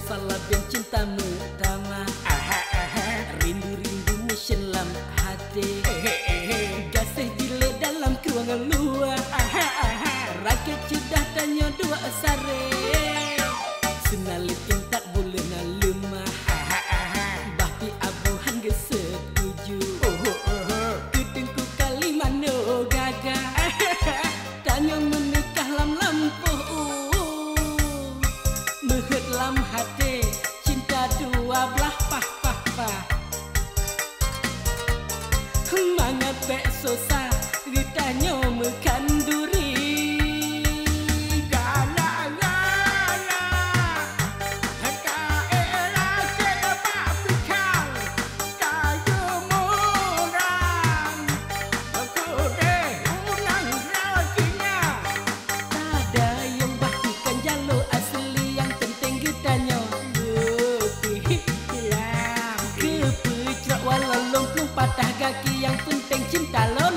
salah dan cintamu ramah. Rindu-rindu mission lam hati. Gasih bila dalam keruangan luar. Rakyat sudah tanya dua sare. Senalitin tak boleh nak lemah. Bahti abuhan ge setuju. Kedengku kali mano gagah. Tanya menikah lam lampuh. Mehet lam hati. Cinta dua belah pah. Mangat bek sosa. Ditanya mekan duri. Patah kaki yang penting cinta lon.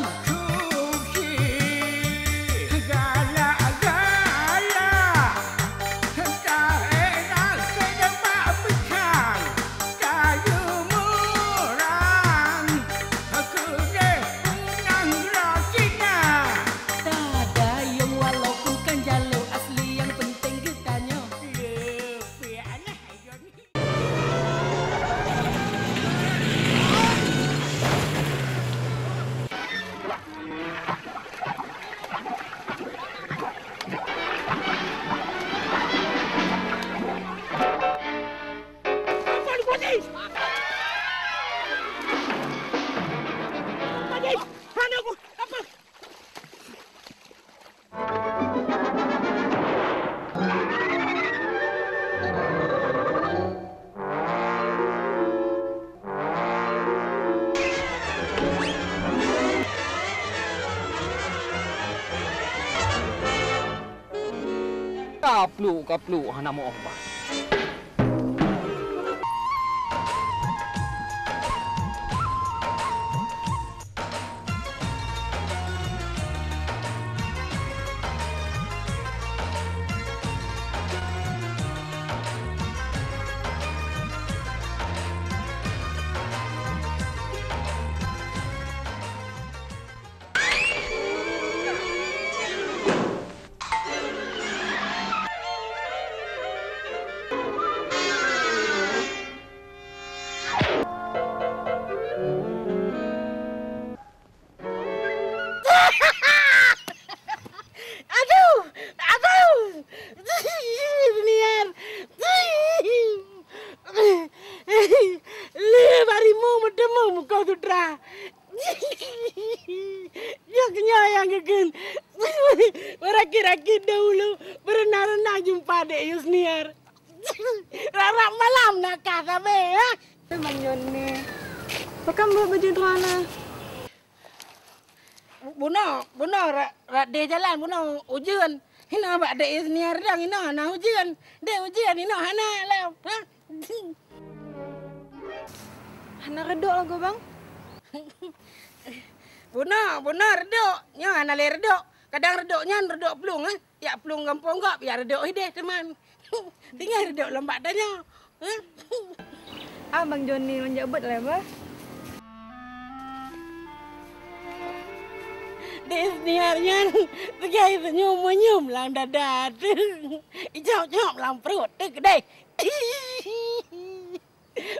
Kaplu hana mo ba. Raki-raki dahulu berenang-renang jumpa dek Yusniar. Rarak malam nak kah sabe ya? Bang Joni. Pakam buat baju mana? Buno rak de jalan buno ujian. Hina bak dek Yusniar dang hina na ujian. Dek ujian hina hana lah. Hana redok lagu bang. Buno redok. Nya hana le redok. Kadang redoknya redok pelung ya pelung gampang enggak biar redok ide teman. Tinggal redok lembak tanya. Bang Joni menjabut lah bah. Desniarnya pergi senyum lam dada tu. Ijau lam perut tu kedai.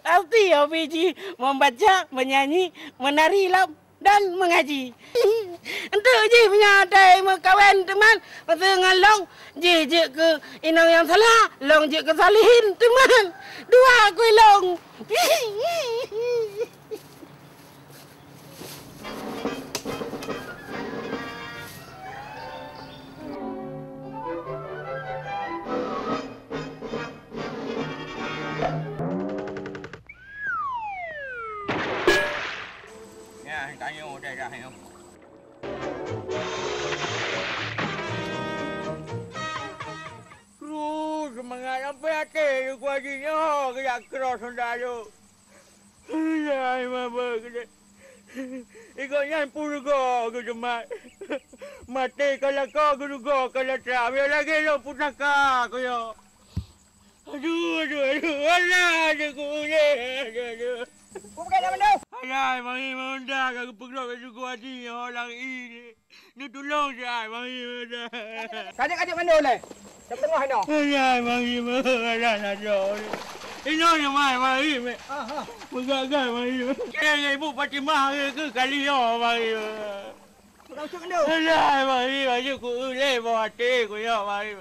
Pasti ya biji membaca, menyanyi, menari lam dan mengaji. Entah je punya adai mekawan teman. Pasal dengan long je ke inang yang salah, long je ke salihin teman. Dua aku long. Tanya dah ya. Semangat apa hati ku ajinya kerja keras sendalo. Ya, mama kerja. Ikutnya purga ke jemat. Mati kalau kau ke juga kalau tak. Biar lagi lo putaka ko yo. Aduh. Alah, aku ni. Aduh. Kau pakai dah Mando. Ayah, mari mendak aku perlu ke suku hati orang ini. Ni tolong saya, mari mendak. Kajak Mando le. Dah tengah ino. Ayah, mari mendak nak. Ini yang mari. Pegang mari. Kira ibu Fatimah ke kali mari. Kau cuk Mando. Ayah, mari aku le bawa hati aku ya mari.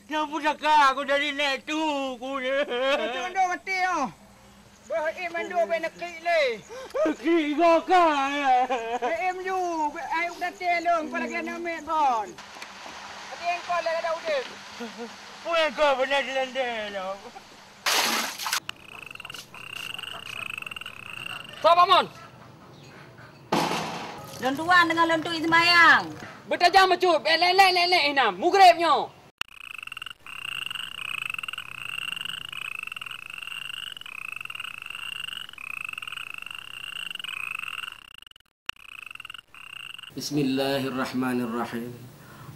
Yang pusaka aku dari net tu aku ni. Cuk Mando mati oh. Mando be nak klik le. Klik kau kan. Ju, ai uk dah telong pada kena mek kon. Ati engkau le dah udah. Puan kau benar jelendel. Pak Mon. Lentuan dengan lentu Ismayang. Bertajam mecut. Lelek inam. Mugribnya. Bismillahirrahmanirrahim.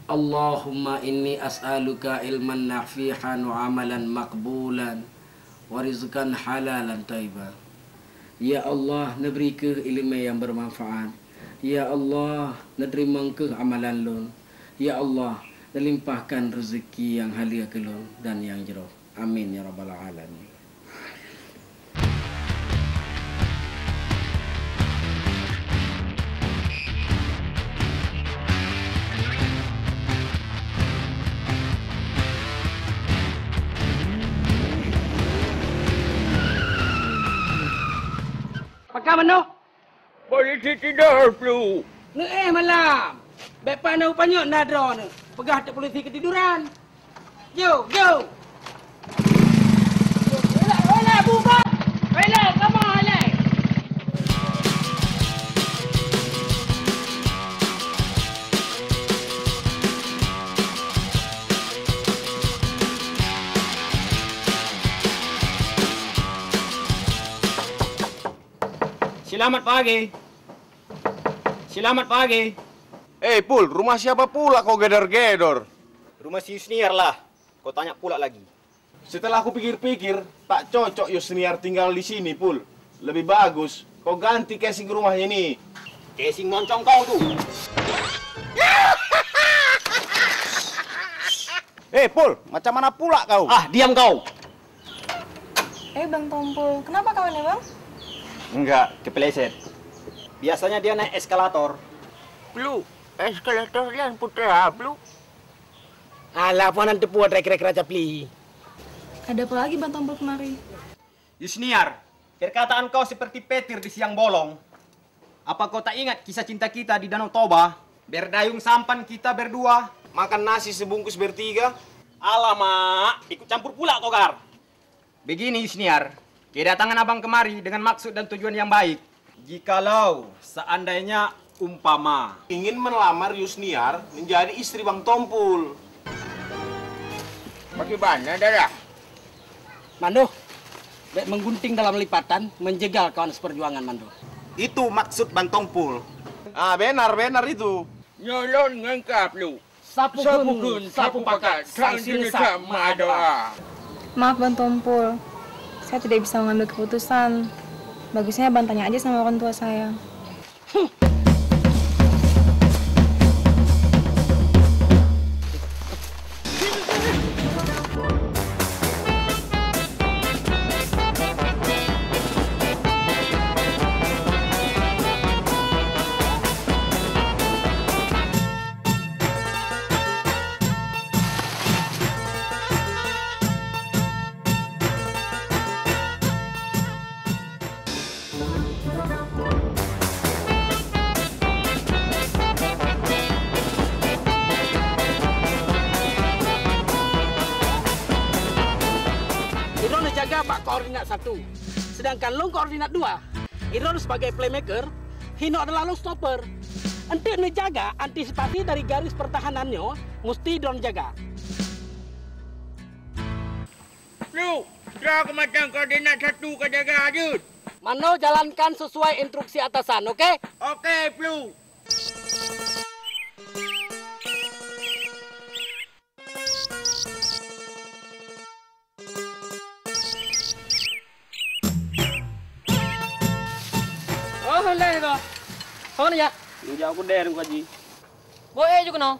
Allahumma inni as'aluka ilman nafihan wa amalan maqbulan wa rizqan halalan tayyiban. Ya Allah, neberi ke ilmu yang bermanfaat. Ya Allah, nerima ke amalan lun. Ya Allah, limpahkan rezeki yang halia ke lun dan yang jero. Amin ya rabbal alamin. Pakai Mando. Polisi tidur dulu. Ni malam. Bepa na upanya nadra ni. Pegah tak polisi ketiduran. Yo. Hele buka. Hele, come on hele. Selamat pagi. Pul, rumah siapa pula kau gedor-gedor? Rumah si Yusniar lah. Kau tanya pula lagi. Setelah aku pikir-pikir, tak cocok Yusniar tinggal di sini, Pul. Lebih bagus kau ganti casing rumahnya ini. Casing moncong kau tu. Pul, macam mana pula kau? Diam kau. Bang Tompul, kenapa kawan ya bang? Enggak, kepeleset. Biasanya dia naik eskalator. Blue, eskalator yang putra, Blue. Alah, puan nanti puan trek-trek raja pli. Ada apa lagi Bang Tompul kemari? Yusniar, perkataan kau seperti petir di siang bolong. Apa kau tak ingat kisah cinta kita di Danau Toba? Berdayung sampan kita berdua, Makan nasi sebungkus bertiga. alamak, ikut campur pula kau, Gar. Begini Yusniar, kedatangan abang kemari dengan maksud dan tujuan yang baik. Jikalau seandainya umpama Ingin melamar Yusniar menjadi istri Bang Tompul. Bagaimana, Dara? Mando, baik menggunting dalam lipatan, menjegal kawan seperjuangan Mando. itu maksud Bang Tompul. Benar itu. Nyolong ngengkap, Blue. Sapu kun, sapu pakat, sang sinisap doa. Maaf Bang Tompul, saya tidak bisa mengambil keputusan. Bagusnya Bang tanya aja sama orang tua saya. Iron jaga pak koordinat 1. Sedangkan long koordinat 2. Iron sebagai playmaker, Hino adalah long stopper. Untuk menjaga antisipasi dari garis pertahanannya, mesti drone jaga. Blue, kau kematang koordinat 1 kau jaga, Ajud. Mano jalankan sesuai instruksi atasan, oke? Okey, Blue. Kau ni ya? Jauh aku der ko ji. Boleh juga no.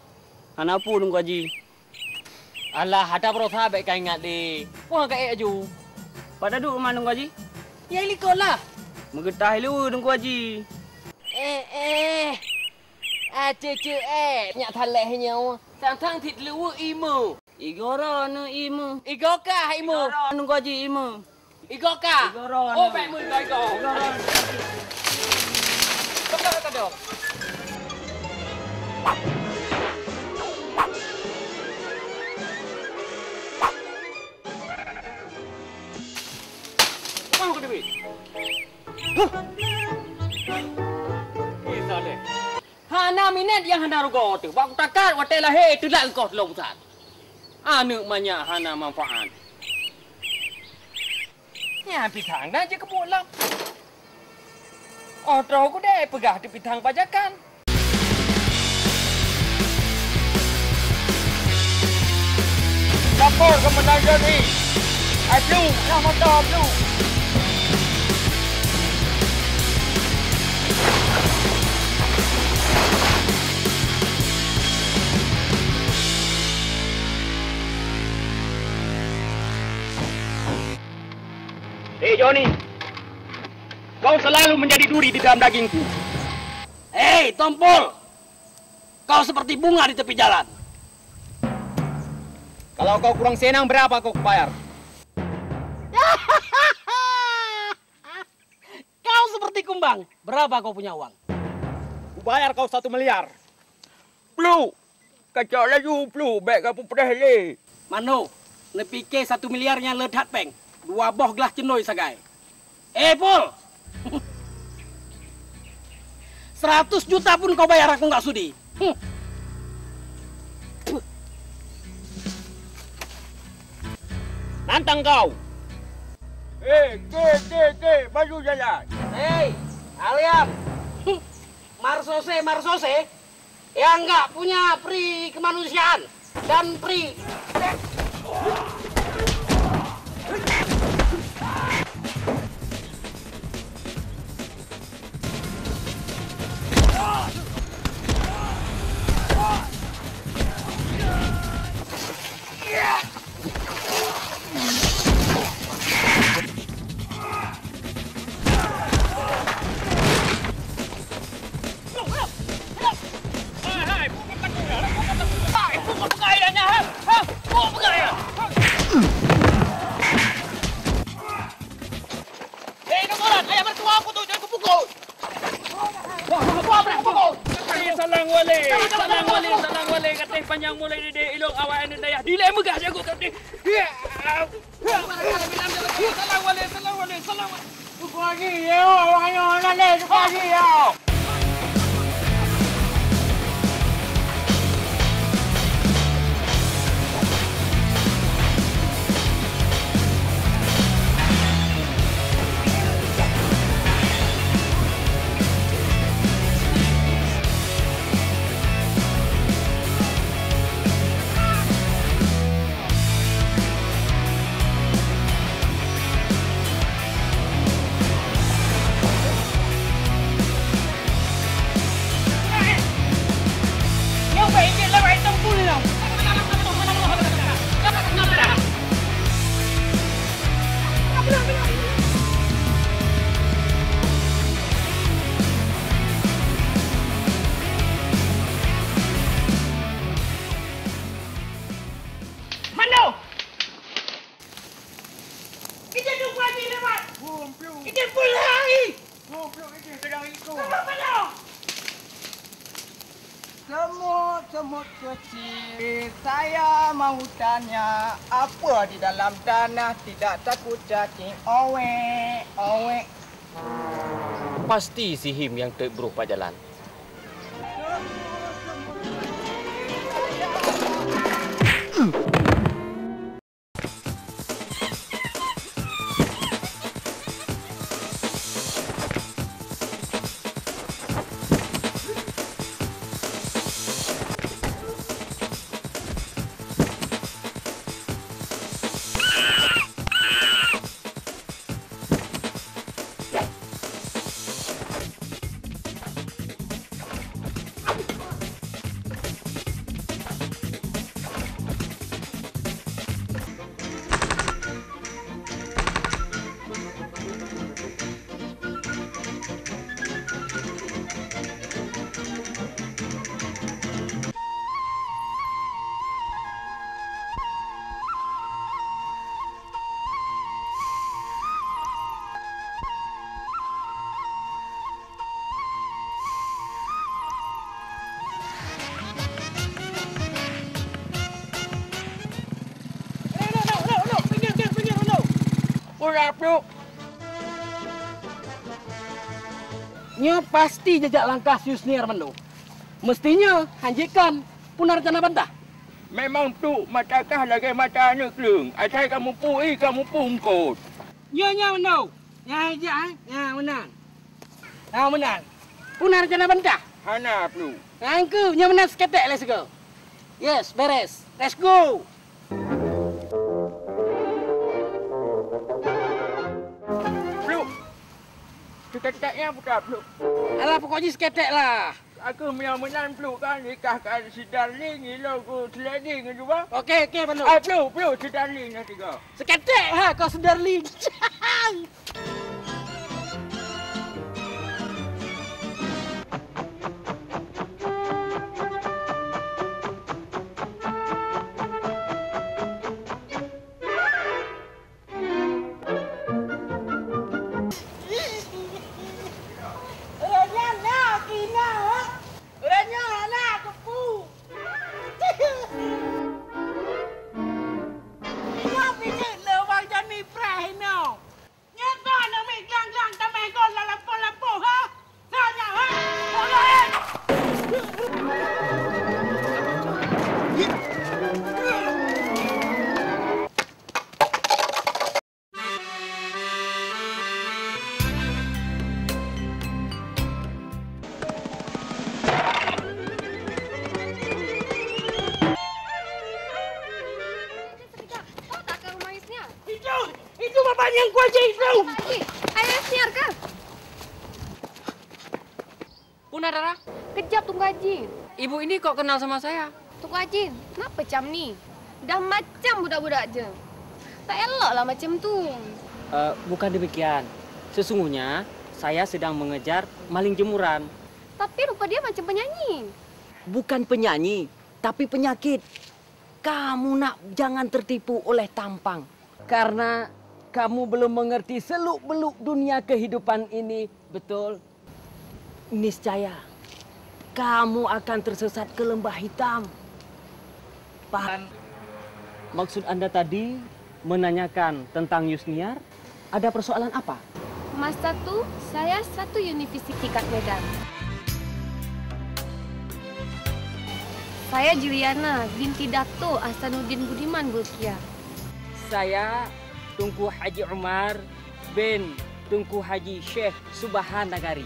Ana pun ko ji. Alah, ada perotha baik kau ingat deh. Wah kau aju. Pada duk mana ko ji? Ya ini kau lah. Mengetah lu dong ko ji. Cucu nyak thaleh nyawa. Tang thịt lưu imu. Igoro no imu. Igoka imu. Igoro no ko ji imu. Igoka. Igoro. Oh, baik mu igo. Kau dong. Mau ke duit? Isa deh. Hana minat yang hana rugo tu. Bak takat watela he tu lah kau long sat. Anu banyak hana manfaat. Ya pitang dah je kebulam. Otro ku deh pegah di pitang pajakan. Lapor ke menangan ni. Aduh, nak motor tu. Johnny, kau selalu menjadi duri di dalam dagingku. Hei, Tompul. Kau seperti bunga di tepi jalan. Kalau kau kurang senang, berapa kau bayar? Kau seperti kumbang. Berapa kau punya uang? Ku bayar kau 1 miliar. Plu. Kacau lagi plu. Baik kau pernah le. Mano, nepike 1 miliarnya ledat peng. 2 boh gelas cenoi sagai. Pul. 100 juta pun kau bayar aku nggak sudi. Nantang kau. Ke, baju jalan. Hei, Aliam. Marsose. Yang nggak punya pri kemanusiaan dan pri. Salang wale katih panjang mulai di ilong awak anu daya. Dile megah jago katih. Salang wale. Pagi yo, ayo nale pagi yo. Semut kecil, saya mau tanya, apa di dalam tanah tidak takut cacing? Owe. Pasti si Him yang berupa jalan. pula, Pluk. Nya pasti jejak langkah Yusniar menu. Mestinya hanjikan punarjana bantah. Memang tu matakah lagi mata anak kelung. Asal kamu pui, kamu pungkut. Nya menu. Nya hijak, nya menang. Nah menang. Punarjana bantah. Hana Pluk. Angku, nya menang seketek let's go. Yes, beres. Let's go. Seketeknya bukan Pluk. Alah pokoknya seketek lah. Aku menang Pluk kan nikahkan si Darling ilo ku sliding juga. Okey Pluk. Pluk si Darling nanti kau. Seketek ha kau si Darling. Itu bapaknya yang kuaja itu. Ayah Yusniar kah? Punadara, Kejap Tunggu Haji. ibu ini kok kenal sama saya? Tunggu Haji, kenapa macam ni? Dah macam budak-budak je. Tak elok lah macam tu. Bukan demikian. Sesungguhnya saya sedang mengejar maling jemuran. Tapi rupa dia macam penyanyi. Bukan penyanyi, tapi penyakit. Kamu nak jangan tertipu oleh tampang. Karena kamu belum mengerti seluk-beluk dunia kehidupan ini. Betul? Niscaya kamu akan tersesat ke lembah hitam. Paham? Maksud Anda tadi menanyakan tentang Yusniar? Ada persoalan apa? Masa tu, saya satu universiti kat Medan. Saya Juliana binti Dato' Ahsanuddin Budiman Bulkiah. Saya Tunku Haji Umar bin Tunku Haji Syekh Subhan Nagari.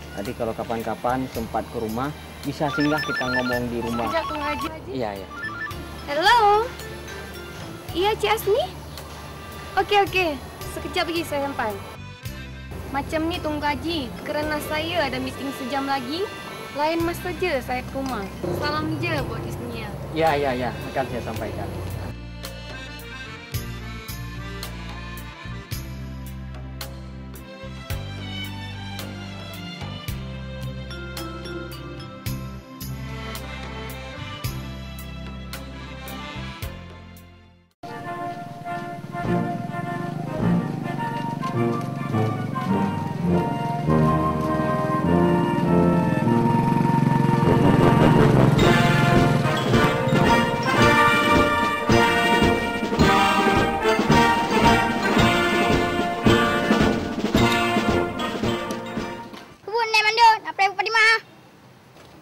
Tadi kalau kapan-kapan sempat ke rumah, bisa singgah kita ngomong di rumah. Sekejap Tunggu Haji. Iya. Hello? Iya Cik Asmi? Okey. Sekejap lagi saya sampai. Macam ni Tunggu Haji, kerana saya ada meeting sejam lagi, lain masa je saya ke rumah. Salam je buat Yusniar. Ya, akan saya sampaikan.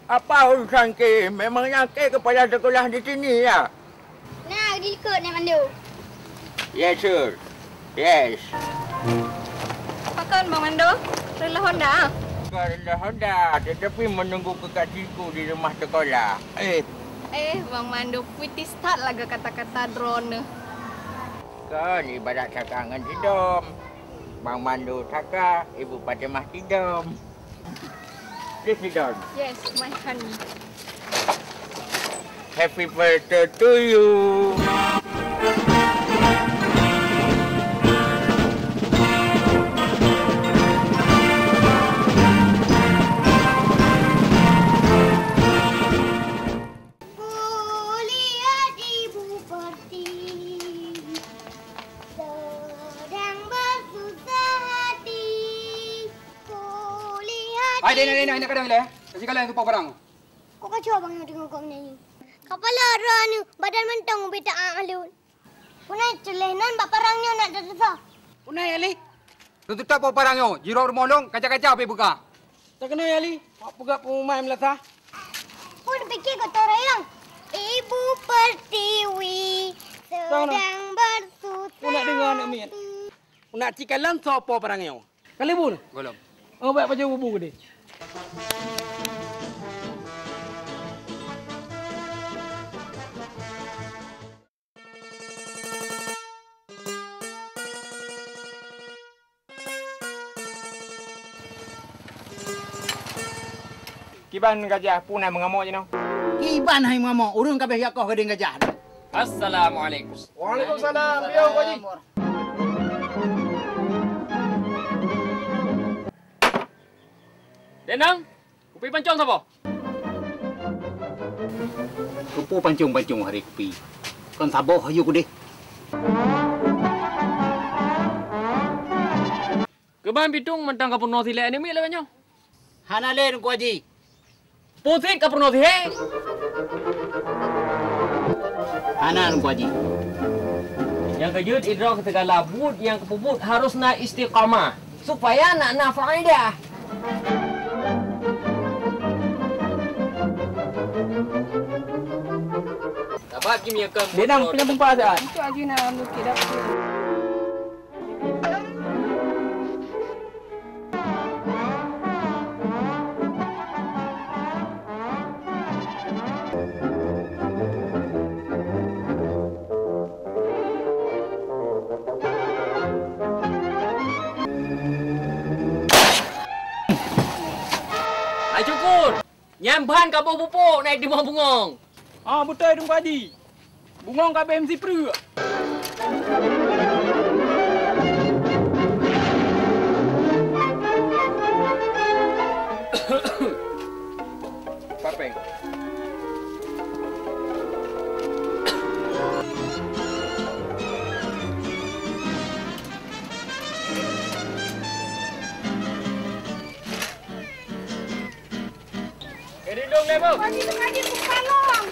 Apa urusan ke? Memangnya ke kepala sekolah di sini ya? Nah, dia ikut Nek Mandu. Yes, sir. Yes. Apa kan Bang Mando? Rela Honda? Kerana Honda, tetapi menunggu kekasihku di rumah sekolah. Bang Mando, putih start laga kata-kata drone. Kan ibarat cakangan hidom. Bang Mandu cakap, Ibu Fatimah hidom. Please sit down. Yes, my honey. Happy birthday to you. Hai, Dina, kadang bila. Kasih kalian tumpah barang. Kok kacau abang yang tengok kau menyanyi? Kepala rana, badan mentang beta alun. Punai celenan baparangnya nak terdesak. Unai Ali. Tutup tak apa barangnya. Jiro remolong, kaca-kaca pergi buka. Tak kena Ali. Pak pegak pengumuman melata. Pun fikir kata orang. Ibu Pertiwi sedang bersusah. Pun nak dengar nak miat. Nak cikalan siapa barangnya? Kali pun? Belum. Oh, baik pakai bubu ke dia? Kiban gajah punai mengamuk je no. Kiban hai mama, urung kabeh yakoh gedeng gajah. Assalamualaikum. Waalaikumsalam. Yo, Pak Haji. Denang, kupi pancong siapa? Kupu pancung-pancung hari kupi. Kon saboh ayo ku deh. Keban pitung mentang ka purno silek ni mi lah banyo. Hana len ku Haji. Pusing ka purno silek. Hana ku Haji. Yang kejut idrak segala bud yang kepubut harus na istiqamah supaya nak faedah. Dapat kimi akan. Denang punya pempa saat. Itu Haji nak lukis dapur. Cukur. Nyamban ka pupuk naik di bawah bungong. Ah, betul Dung Haji. Bungong ka BMC Pro. Papeng. Kerindong level. Haji bukan long.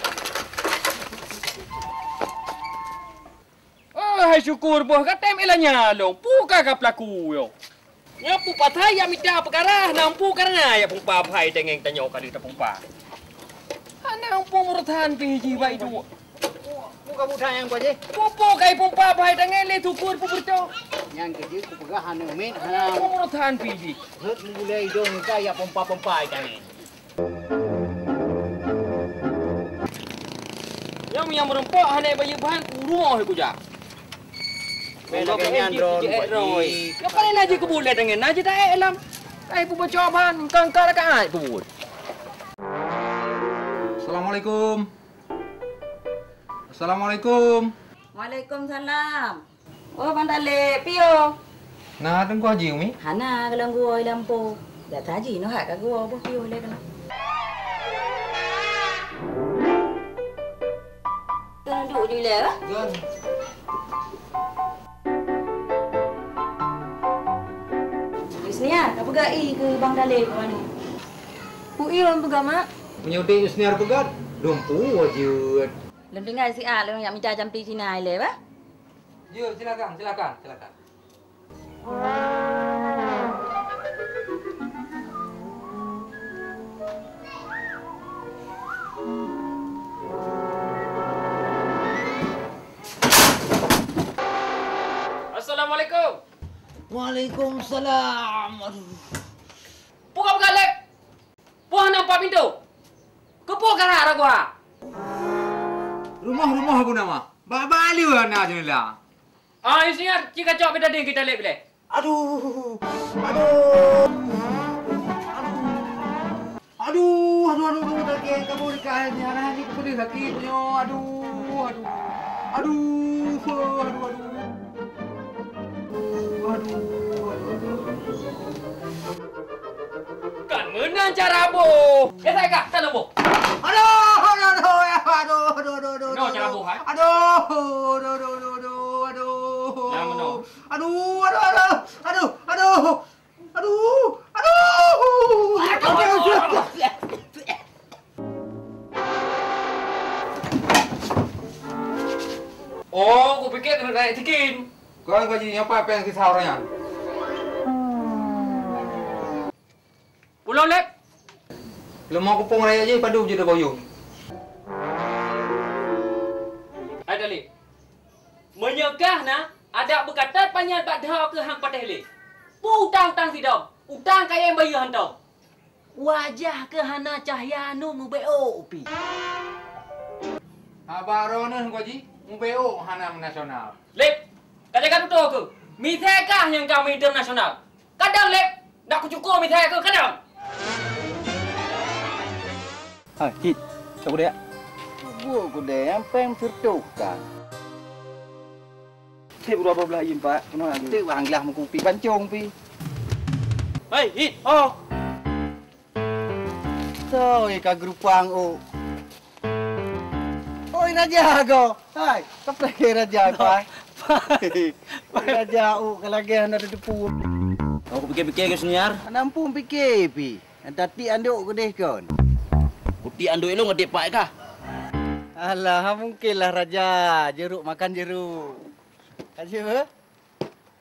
Hai syukur boh katem elanya long. Puka ka pelaku yo. Nyapu patai ya mita perkara nampu karena ya pumpa pai tengeng tanyo ka di pumpa. Ana umpu muruthan piji ba itu. Buka budak yang ku Haji. Pupu kai pumpa pai tengeng le tukur pupurco. Yang kerja ku pegah hana min hana. Muruthan piji. Hut mulai dong kaya pompa-pompa jangan. Yang merempok hanya bayi bahan rumah aku jak. Bela kenyan drone Roy. Kapan lagi kebul dengan naji tak elam. Ai pu bacoban kangkar ka ai pu. Assalamualaikum. Assalamualaikum. Waalaikumsalam. Oh, bandale pio. Nah, tengku Haji Umi. Hana kelang gua lampu. Dah taji no hak ka gua bo pio le kana. Duduk je le. Jan. Isnia, kau pegai ke Bang Dalil ke mana? Pui orang pegang mak. Punya udik Yusniar pegat. Dumpu wajud. Lem dengar si A yang minta jam 3 sini le ba? Ya, silakan. Assalamualaikum. Waalaikumsalam. Aduh. Puka lek. Puah nampak pintu. Kepo kara gua. Rumah aku nama. Bali wana jela. Ah, isinya jika cok beda ding kita lek bile. Aduh. Lagi kamu dikahnya nah ini aku sakitnya. Aduh. Kan menang cara bo. Saya kah tanam bo. Aduh. No cara bo hai. Aduh. Yang mana? Oh, aku pikir kena naik tikin. Kau gaji apa yang kisah orangnya? Pulang, Lep. Belum mau kupung raya je, padu je dah koyo. Ada, Lep. Menyegah na, ada berkata panjang badah ke hang patah, Lep. Utang-utang si dom. Utang kaya yang bayar hantar. Wajah ke hana cahaya nu beo upi. Abang Ronan gaji, mubeo hanam nasional. Lep, katakan betul ke? Mitekah yang kami internasional? Kadang, Lep, nak kucukur mitek ke kadang? Hai, Hit. Cak kuda. Gua kuda yang pem sertukan. Hit berapa belah im pak? Kena lagi. Tu anglah mengkupi pancung pi. Hai, Hit. Oh. So, ika grupang o. Oi raja ko. Hai, kapre raja pak. Raja o kalagyan na depu. Aku pikir-pikir ke senior. Nampung pikir pi. Tadi anduk kedeh kon. Putih anduk lu ngedip pak kah? Alah, mungkinlah raja. Jeruk makan jeruk. Aja apa?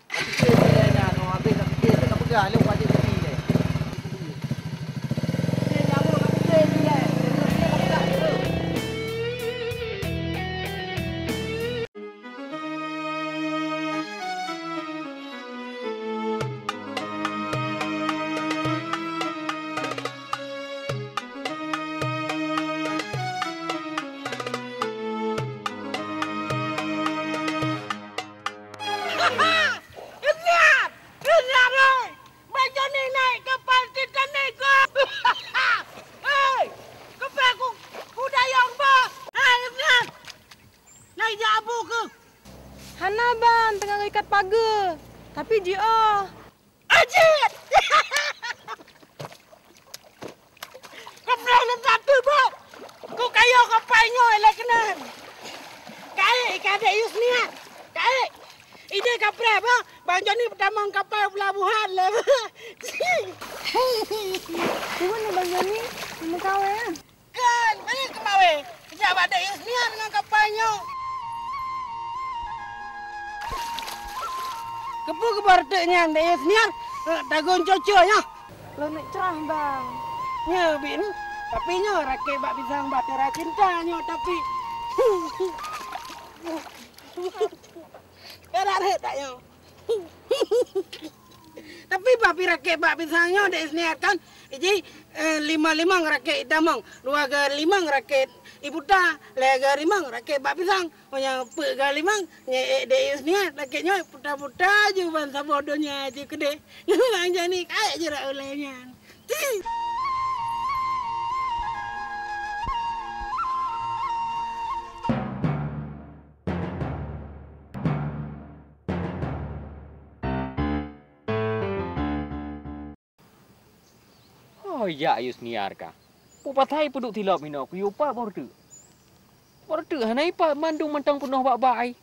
Fikir dia no habis nak fikir tak pegang lu wajib jadi dia. Dia kamu nak fikir dia. Hana bang, tengah ikat pagar. Tapi dia Ajit! Kapal letak tu, Bu. Kau kayo kapalnya elak kenan. Kaik kada Yusnia. Kaik. Ide kapal apa? Bang Joni pertama kapal pelabuhan lah. Di mana Bang Joni? Mana kawe ya? Kan, mana kemawe? Kejap ada Yusnia dengan kapalnya. Kepu kebarteknya ada Yusnia. Dagun cocoknya. Lo nak cerah bang. Ya, Bin. Tapi nyo rakyat bak pisang batera cintanya tapi. Kada reh tak yo. Tapi bapi rakyat bak pisangnya dek seniat kan. Jadi 5 rakyat damang, 2 ga 5 rakyat ibu ta, 3 ga 5 rakyat bak pisang. Punya 4 ga 5 nye dek seniat rakyatnya puta-puta je bangsa bodohnya aja gede. Bang Jani kayak jerak olehnya. Oh ya, Yusniar ka. Pupatai peduk tilap minok ku yupa bordu. Bordu hanai pa mandung mentang penuh bak-bai.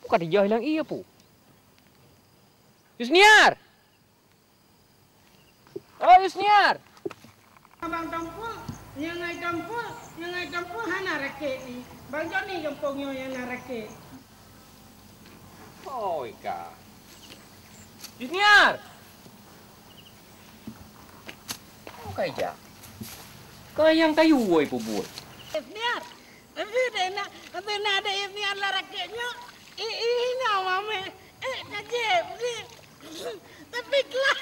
Bukan dia hilang iya pu. Yusniar. Oh Yusniar. Abang Tampul, nyangai Tampul hana rakyat ni. Bang Joni kampungnya yang rakyat. Oh ika. Yusniar. Kaya. Kau yang kayu woi pubut. Ifniar. Tapi nak ada Ifniar lah rakyatnya. Ini mame. Najib. Tapi kelah.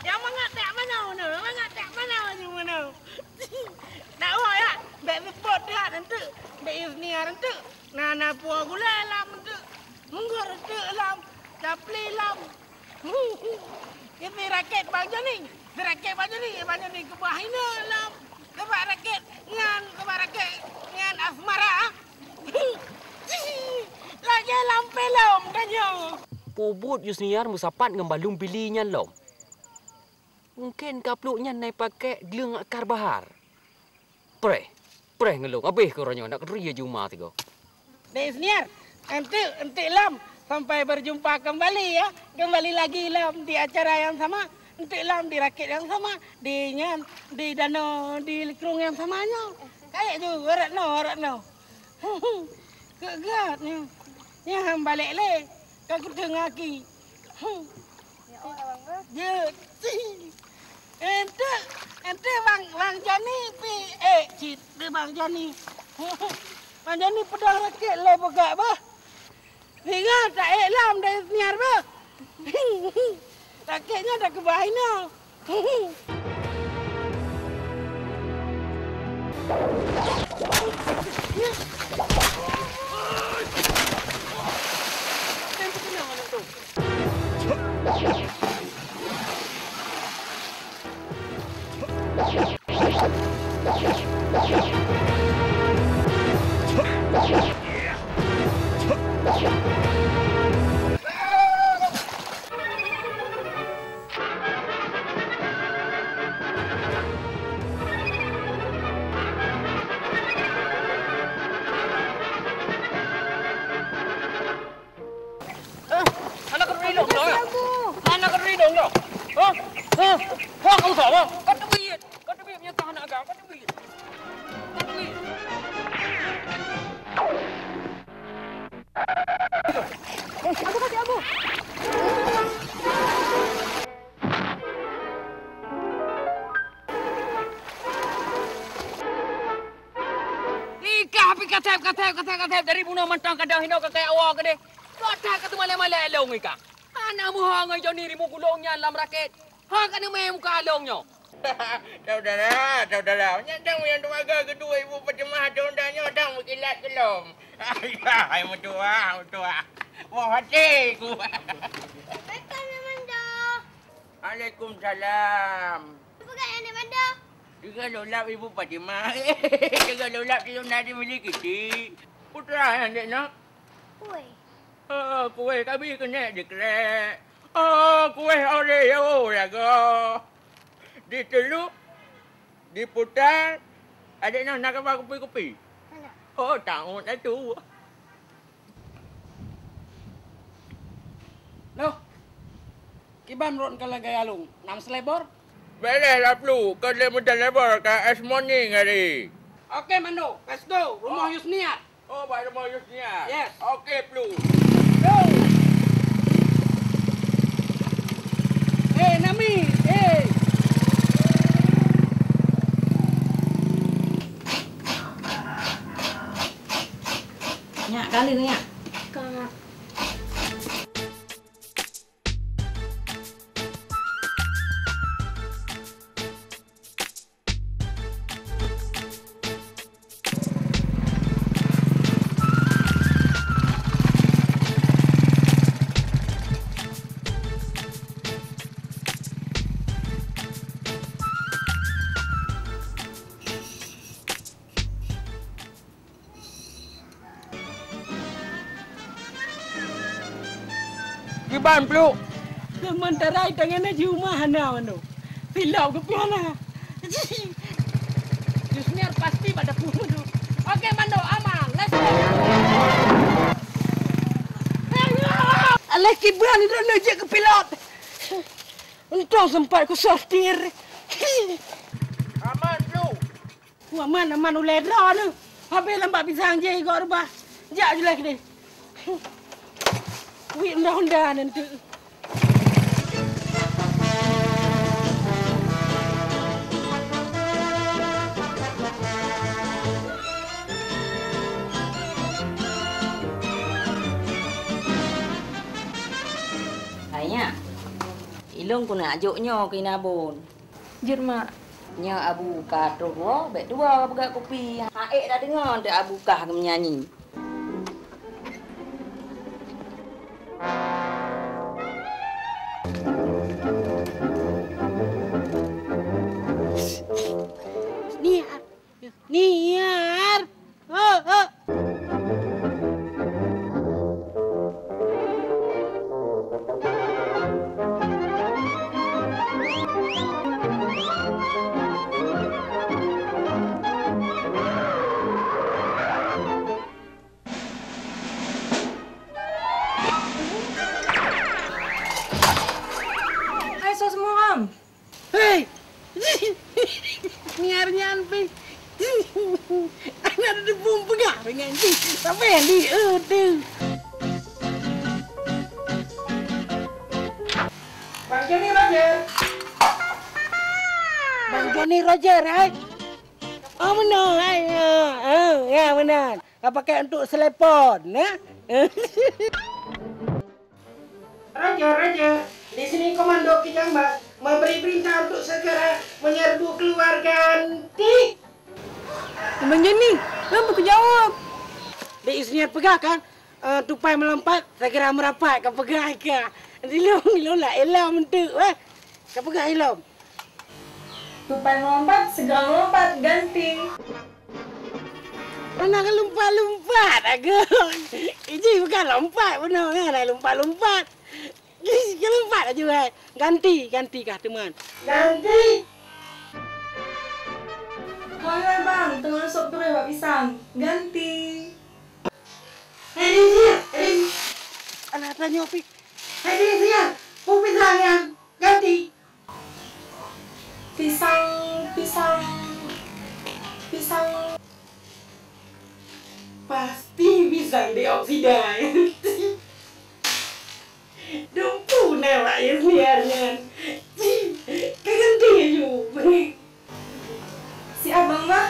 Yang mengatak mana mana. Mengatak mana mana. Tak apa ya. Baik report dah nanti. Baik Ifniar nanti. Nana puas gula lam nanti. Munggur nanti lam. Capli lam. Ini raket Bang Joni. Raket Bang Joni kebah ini lah. Kebah raket ngan asmara. Lagi lampe lom tanya. Pubut Yusniar musapat ngembalung bilinya lom. Mungkin kapluknya naik pakai gelung akar bahar. Pre ngelung. Habis koranya nak keria Jumat tiga. Yusniar, ente lam. Sampai berjumpa kembali ya. Kembali lagi lam di acara yang sama. Nanti lam di rakit yang sama. Di danau, di kerung yang samanya. Kayak tu, ratno. Kegatnya. Ya balik le. Kau tengah ki. Ya Allah bang. Ya. Ente bang Jani pi cit bang Jani. Bang Jani pedang raket le pegak bah. Hingga tak lam dari senior bah. Raketnya dah kebahaina. Tempo kenapa nak tu? Anak kedua dong, anak kedua dong. Kau sama? Kau terbit punya tahan agak, kau terbit. Aku kasih Abu. Ika api katep dari bunuh mentang kadang hino kayak awak ke deh. Kata kata malam-malam long ika. Anak mu hangai jauh ni rimu gulungnya dalam raket. Hang kan main muka alongnya. Saudara. Nyandang yang tenaga kedua ibu pecemah dondanya dah berkilat kelom. Ayah, mutua. Wah, hatiku. Assalamualaikum, Manda. Waalaikumsalam. Apa kata Nek Manda? Juga lolap ibu Fatimah. Juga lolap dia nak dibeli kita. Putra yang dia nak. Oi. Kuih kami kena dikrek. Kuih Oreo raga. Diteluk, diputar. Adik nak apa kopi-kopi? Mana? Oh, tahun itu. Loh. Kiban ron kalau gaya alung. 6 selebor. Boleh lah perlu. Kau boleh mudah lebar ke es morning hari. Okey, Mando. Let's go. Rumah Yusniat. Oh, baik rumah Yusniat. Yes. Okey, perlu. Go. Nami. Nyak kali ke nyak? Kak. Kiban perlu. Menterai tangannya di rumah mana Mando. Pilau ke piana. Yusniat pasti pada punya tu. Okey, Mando. Aman. Let's go. Alah, Kiban itu najik ke pilot. Untung sempat ku sortir. Aman perlu. Aman uledra ni. Habis lambat pisang je kau rubah. Jak je lagi ni. Wih, undang-undang nanti. Ayah, ilung ku nak ajuknya ke Nabun. Jur mak. Nya Abu Kah tu bet dua pegak kopi. Haik dah dengar dak Abu Kah menyanyi. Niar. Oh. dengan Ji. Sampai di tu. Bang Johnny Roger. Bang Johnny Roger, hai. Oh benar, hai. Ya benar. Kau pakai untuk telepon, ya? Roger. Di sini komando Kijambak memberi perintah untuk segera menyerbu keluarga Anti. Bang Johnny, kenapa aku jawab? Dek Isniar pegah kan? Tupai melompat, segera merapat. Kau pegah ke? Dilong lah elam tu. Kau pegah elam. Tupai melompat, segera melompat, ganti. Mana kan lompat agak. Ini bukan lompat benar kan? Lompat. Kau lompat aja kan? Ganti kah teman? Ganti. Hai bang, tengah sop tu buat pisang. Ganti. Hei, anak tanya Opi. Hei dia, mau pisang yang ganti. Pisang. Pasti pisang dioksida. Dumpu nama Isniarnya. Ganti aja. Si abang mah.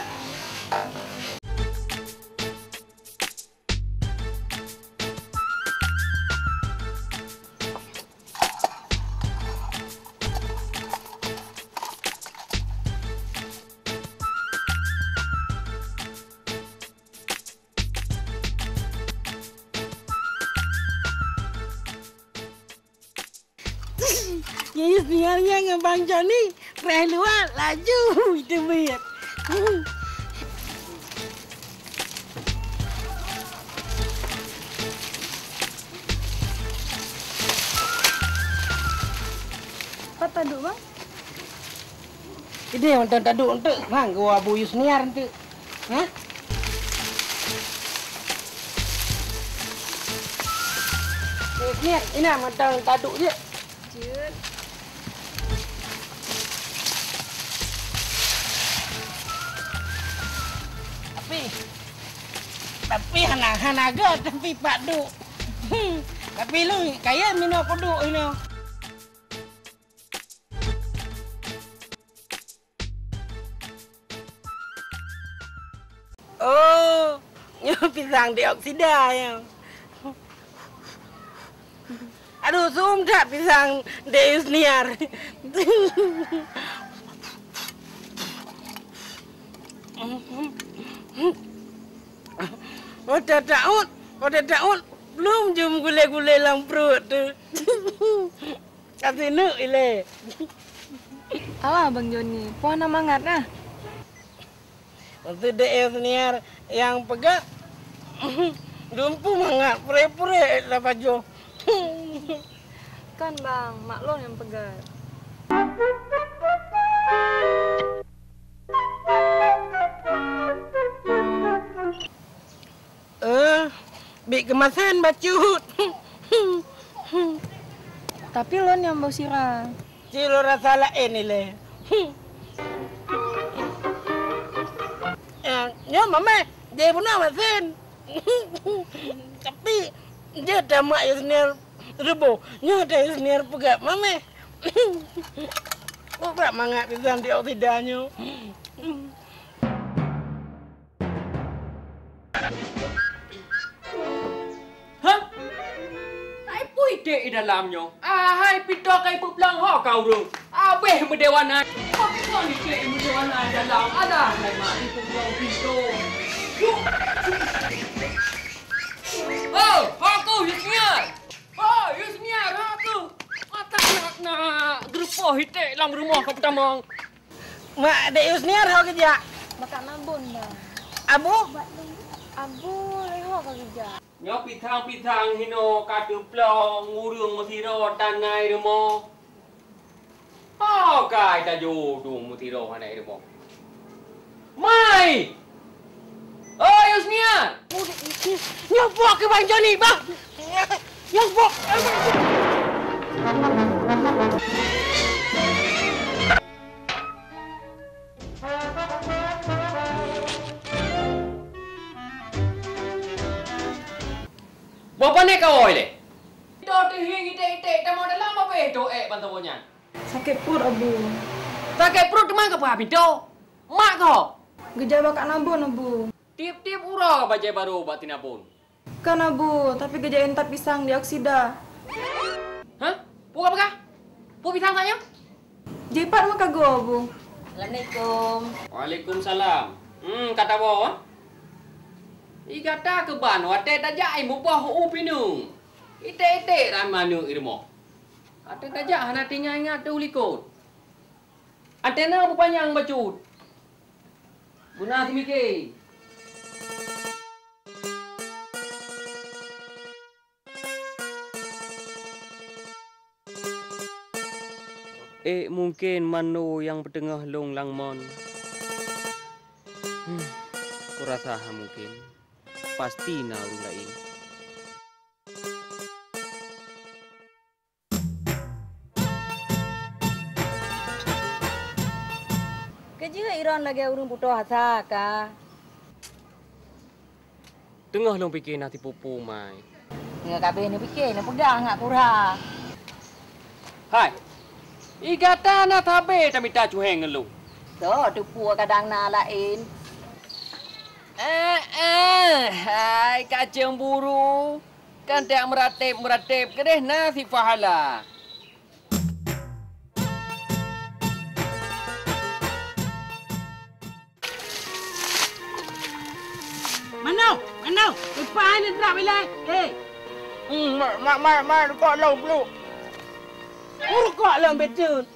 Ya Isniarnya dengan Bang Johnny. Reh luar, laju. Itu biar. Apa taduk bang? Ini yang taduk untuk. Bang, gua Abu Isniar untuk. Hah? Isniar, ini yang taduk je. Jut. Tapi hanaga tapi Pak Duk. Tapi lu kaya minum kodok ini. Oh, pisang dioksida ya. Aduh, zoom tak pisang Isniar. Kau dah daun, belum jum gulai-gulai dalam perut tu. Kasih nuk ile. Alah Bang Johnny, puan mangat lah. Waktu Dek Isniar yang pegang, dumpu mangat, pure-pure lah baju. Kan bang, mak lo yang pegang. Bik kemasan bacut. Tapi lo yang bau sirah. Cilo rasa lain ni le. Ya mama, dia pun nak masan. Tapi dia dah mak Isniar rebo. Nya dah Isniar pegat mama. Kok tak mangat pisang dioksidanya. Ide di dalamnya. Hai pita kai pelang ha kau tu. Abeh berdewana. Apa kau ni kek berdewana dalam ada hai mak di pelang pito. Oh, aku Isniar. Oh, Isniar aku. Mata nak gerupa hitek dalam rumah kau pertama. Mak Dek Isniar hau kerja. Makan nabun bang. Abu? Abu leho kau kerja. Nhớ pitang hino katu plong ngurung masiro tanai demo. Oh kai ta jo du masiro hanai demo. Mai. Oh Isniar. Nyopok ke Bang Johnny bang. Nyopok. Bapa ni kau le. Dah tu itik-itik dah mau dalam apa itu bantuannya. Sakit perut, Abu. Sakit perut cuma ke apa pintu? Mak kau. Gejala kat nabun, Abu. Tiap-tiap urang baca baru buat tinapun. Kan, Abu, tapi gejala entah pisang dioksida. Hah? Pu apa kah? Pu pisang tanya? Jipat maka go, Abu. Assalamualaikum. Waalaikumsalam. Kata bawa. Kata ke ban, wate tajak ibu bah upinu. Ite ramanu irmo. Ate tajak hana tinggal ingat tu likut. Antena apa panjang bacut. Guna timike. Mungkin manu yang bertengah long langmon. Kurasa mungkin. Pasti na orang lain. Kerja Iran lagi urung putus asa ka. Tengah long fikir nanti pupu mai. Ngak kabeh ni fikir, ni pegang ngak kurang. Hai. Igata na tabe ta minta cuheng lu. So, tu pu kadang na lain. Hai kacang buru. Kan tak meratip kedeh nasi pahala. Mana? Lepas ni drop bilai. Mak kau long lu. Urukok long betul.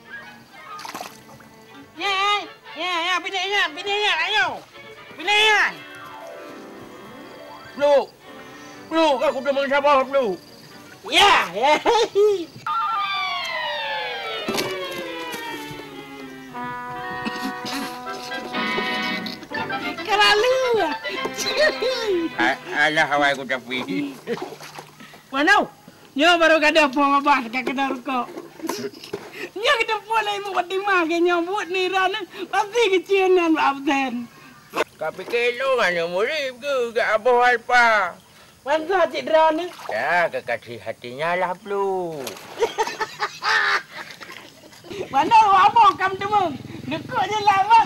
Ya, pindah, ayo. Pindah. Lu, aku dah mensabar lu. Ya. Kelalu. Alah, awak aku dah pergi. Mana? Nyo baru kada pun abah kat kedai rokok. Nyo kita boleh mu patimah ke nyo buat ni ran pasti kecianan absen. Kau fikir lu kan murid ke abah alpa? Masa cik Dra ni? Ya, kekasih hatinya lah Blu. Mana abah kam temu? Dekuk je lah abah.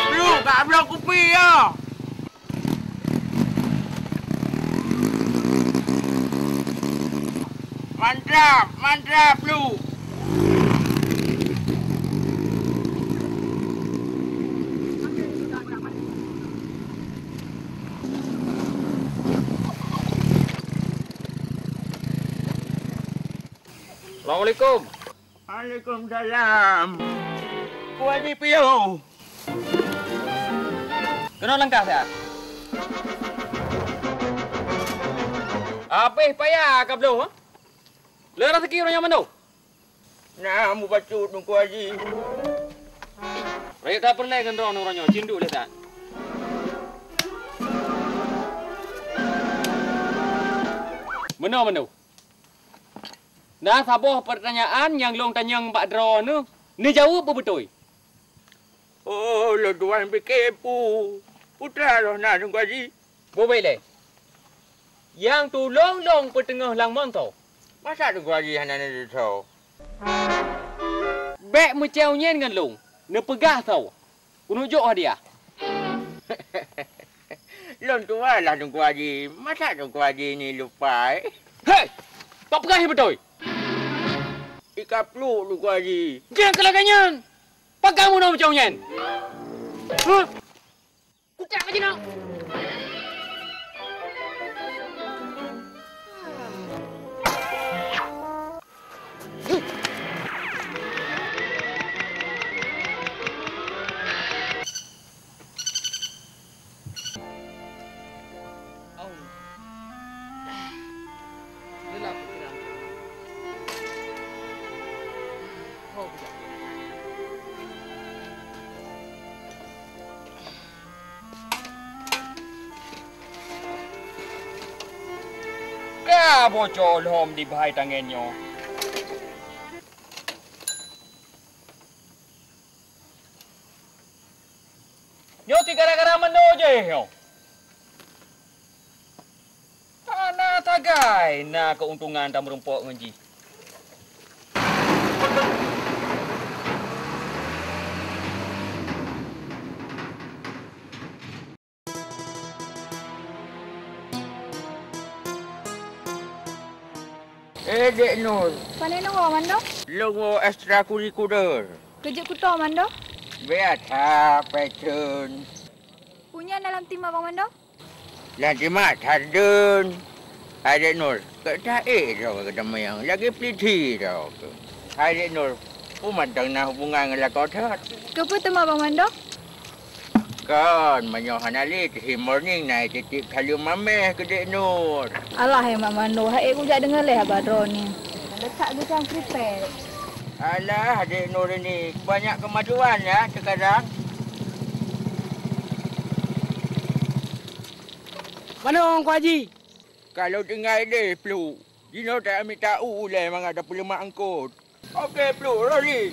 Blu, kat blok kopi ya. Mantap Blu. Assalamualaikum. Waalaikumsalam. Wajib piyo. Kena langkah saya. Apa payah ka belum? Lerah rezeki orang yang mana? Nah, mu bacut nunggu haji. Raya tak pernah kan orangnya cindu le tak. Mana? Nah, sabuh pertanyaan yang long tanya Pak Dro ni jawab apa betul? Oh, lo tuan fikir putra lo nak nunggu haji. Boleh le. Yang tu long pertengah langmon tau. Masa nunggu haji hana ni tau. Bek macam nyen dengan long. Ni pegah tau. Kununjuk dia. Long tua lah nunggu haji. Masa nunggu haji ni lupa Hei! Tak pegah betul. Ika peluk nunggu haji. Jangan kelakannya. Pakai mu nak macam nyen. Kucak aja nak. Bocor hom di bahai tangannya. Nyo ti gara-gara mano je yo. Ana tagai na keuntungan tam rumpok ngeji. Dek Nur. Pandai nunggu, Mando? Lungo ekstrakurikuler. Kerja kutu, Mando? Biasa, Pecun. Punya dalam tim Abang Mando? Nanti mak tadun. Dek Nur, ketai tau ketemu yang lagi peliti tau. Dek Nur, umantang na hubungan dengan kau tat. Kepa temu Abang Mando? Kan, menyohan alit, hi morning na titik kalu mameh ke Dek Nur. Alah, Mak Mando. Hai, aku jak dengar leh Abadro ni. Dekat dia macam prepare. Alah, Dek Nur ini banyak kemajuan ya sekarang. Mana orang Kau Haji? Kalau tinggal dia, Plu. Dino tak ambil tahu lah memang ada perlu mak angkut. Okey, Plu. Rolling.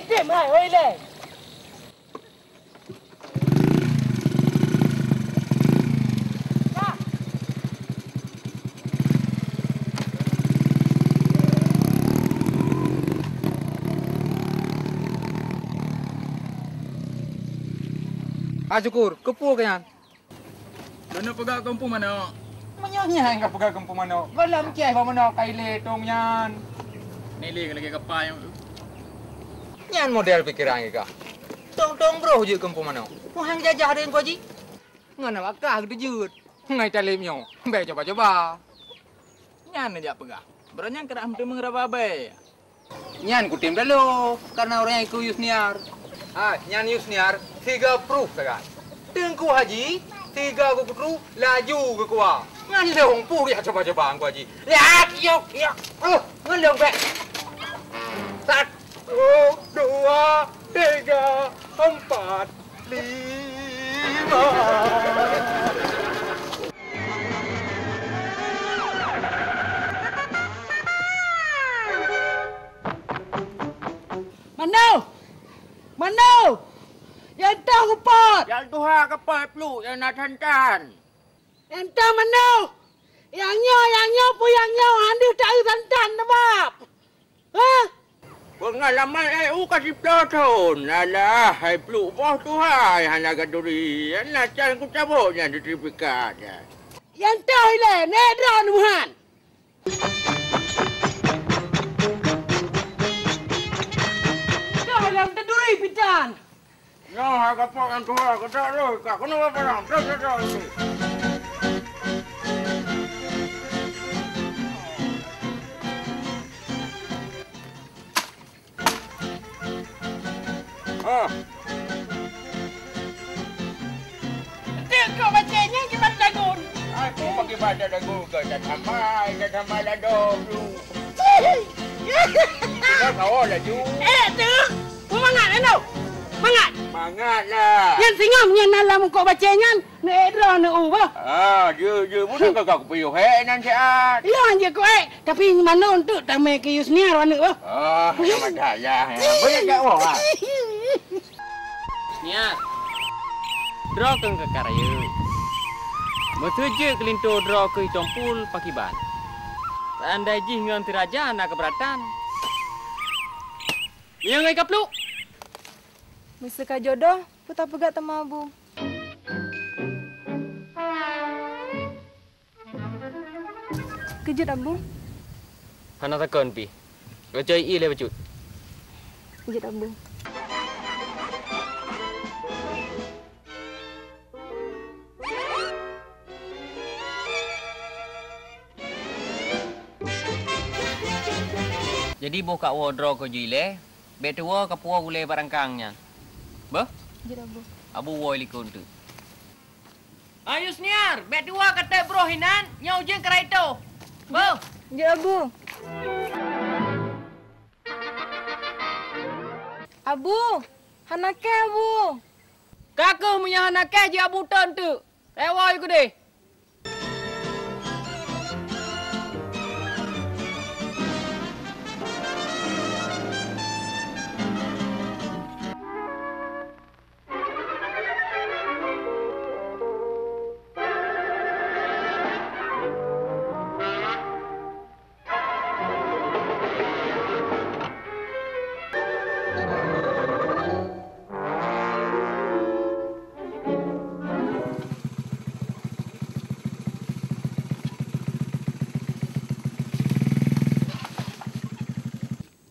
Tim hai, oi le. Syukur, kepu kan? Mana pegak kampung mana? Menyanyi enggak pegak kampung mana? Balam ceh mana kaile tong nyan. Nili lagi kapal yang nyan model pikiran ka. Tong bro je kampung mana? Mohang jajah dengan Kau Haji. Ngana wakah gede jut. Ngai talimnya. Be coba. Nyan aja pegak. Beranya kena hampir mengeraba be. Nyan ku tim dulu karena orang yang ikut Yusniar. Nyan Yusniar 3 proof kan. Tengku Haji 3 ku proof laju ke kuah. Ngan leong pu ya coba Kau Haji. Ya. Ngan be. 1, 2, 3, 4, 5. Mano! Yang tahu kepat! Yang tuha kepat, Plu. Yang nak hantan. Yang tahu mano! Yang nyo pun yang nyo. Andi tak ada hantan, nampak? Hah? Pengalaman EU kasih pelotun. Alah, hai Plu. Boh tuha yang nak duri. Yang nak can ku cabutnya di sertifikat. Yang tahu le, nedra nuhan. Yang terduri pitan. Ya, agak pak yang tua, ketak lu. Kak, kenapa perang? Terus. Kau bacanya gimana dagun? Aku pakai badan dagun ke dah sampai dah dulu. Kita kau lah ju. Tu. Mangat anu. Mangat lah. Yang singam yang dalam kau bacanya nedra ne apa? Je budak kau puyuh nan siat. Ya anje kau tapi mana untuk tamai ke Yusniar anu apa? Sama dah. Boleh tak wah. Niat. Draw ke karya. Mesuju kelinto draw ke tompul pakiban. Andai jih ngan tiraja nak keberatan. Yang ngai kaplu. Mesti ka jodoh, putar pegat tema Abu. Kejut Abu. Hana takon pi. Gocoi i le becut. Kejut Abu. Jadi buka wardrobe ko jile, betua kapua gule barangkangnya. Bah? Kejut Abu. Abu woi likun tu. Ayo Yusniar, betua kata bro hinan, nyau jeng kerai tu. Bah? Kejut Abu. Abu, hanake Abu. Kakak punya anak je abutan tu. Lewat aku deh.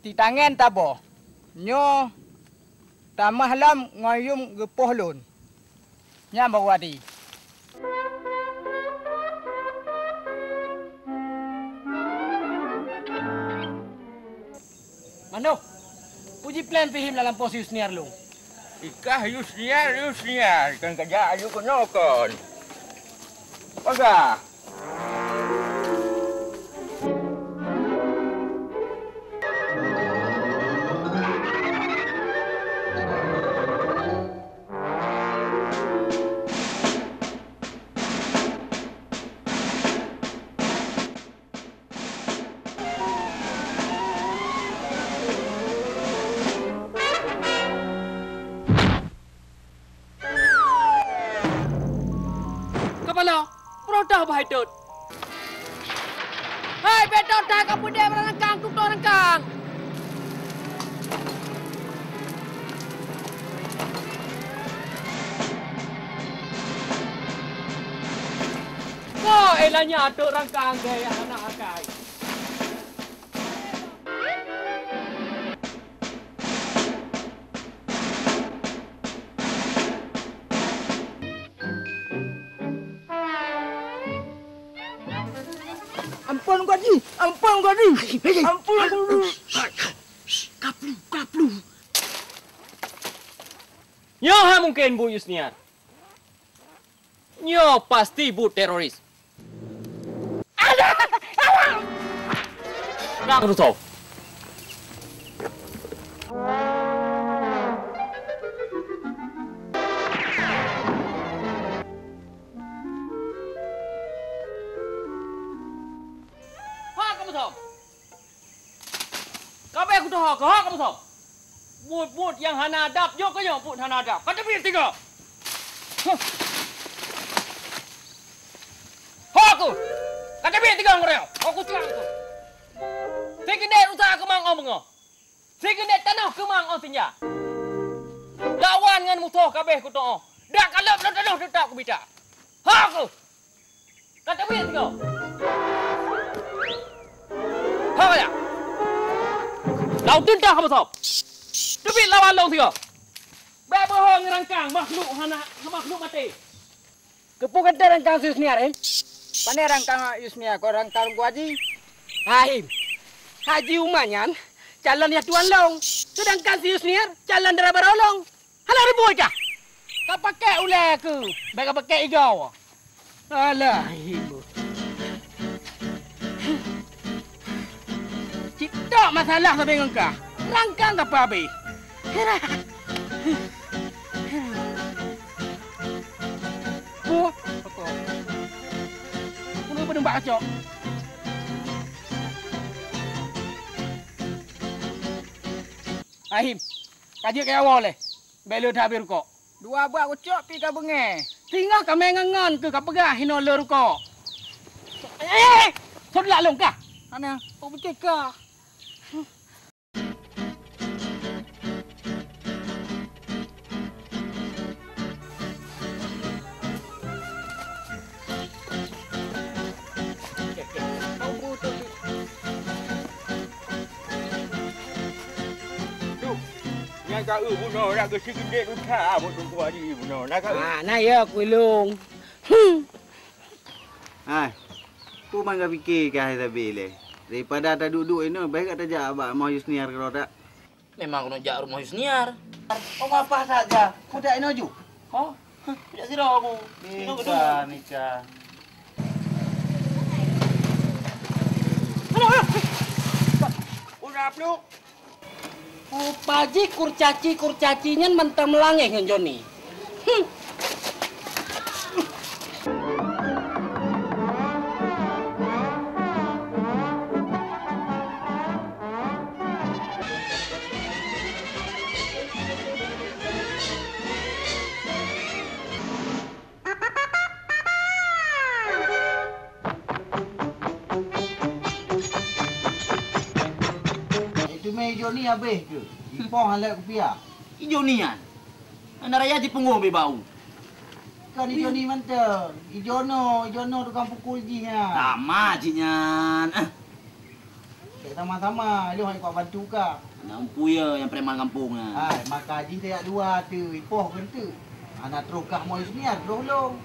Di tangan tabo. Nyo tamah lam ngoyum gepoh lun. Nya bawadi. Mano, puji plan pihim dalam pos Yusniar lu. Ikah Yusniar. Kan kerja ayu kenokon. Paga. Kepala, perodah bahai tut. Hai, betul dah kamu dia berangkang, tutup rangkang. Kau elahnya atuk rangkang gaya anak akai. Ampun kau di. Ampun kau di. Ampun kau di. Kaplu. Nyo ha mungkin Bu Yusniar. Nyo pasti Bu teroris. Nak tutup. Kau aku dah kau kamu tahu. But yang hanadap, yo kau yang but hanadap. Kau tak boleh tiga. Aku. Kau tak boleh tiga orang. Aku tiang tu. Sekinet usaha kemang orang mengo. Sekinet tanah kemang orang tinja. Lawan dengan musuh kabeh aku tahu. Dak kalau tanah tetap aku bicara. Aku. Kau tak boleh tiga. Apa ya? Lau tinta kamu tahu. Tapi lawan lau tiga. Berbohong rangkang makhluk makhluk mati. Kepukan rangkang Yusniar, Pandai rangkang Yusniar, kau rangkang gua haji. Haim. Haji Umanyan, calon ya Tuan Long. Sedangkan si Yusniar, calon darah barolong. Halah ribut kah? Kau pakai ular ke? Baik kau pakai igau. Alah, ibu. Tak masalah sampai engkau. Rangkang tak apa-apa. Oh, apa? Kulo pada mbak acok. Ahim, kaji ke awal leh. Belu dah habis kok. Dua buat ucap pi ka bengai. Tinggal kami ngangan ke kau pegah hino lor kok. Sudah long kah? Mana? Oh betul kah? Yang kau bunuh nak ke sikit utah buat tua di bunuh nak kau. Nah ya kulung. Hai. Ku mangga fikir ke tapi le. Daripada tak duduk ini baik kata jak abak mau Yusniar kalau tak. Memang kena jak rumah Yusniar. Oh apa saja. Ku tak ino ju. Oh, tidak sirah aku. Nikah. Udah peluk. Oh, paji kurcaci-kurcacinya mentang melangeh dengan Joni. Cuma hijau ni habis ke? Ipong halak kopiah. Hijau ni kan? Anak raya di punggung bau. Kan hijau ni mantap. Hijau no tukang pukul je nya. Sama jinya. Tak sama-sama, lu hang kau bantu ka. Nampu ya yang preman kampung ah. Hai, maka haji saya dua tu, ipoh kan tu. Anak terus kah mau senior terus long.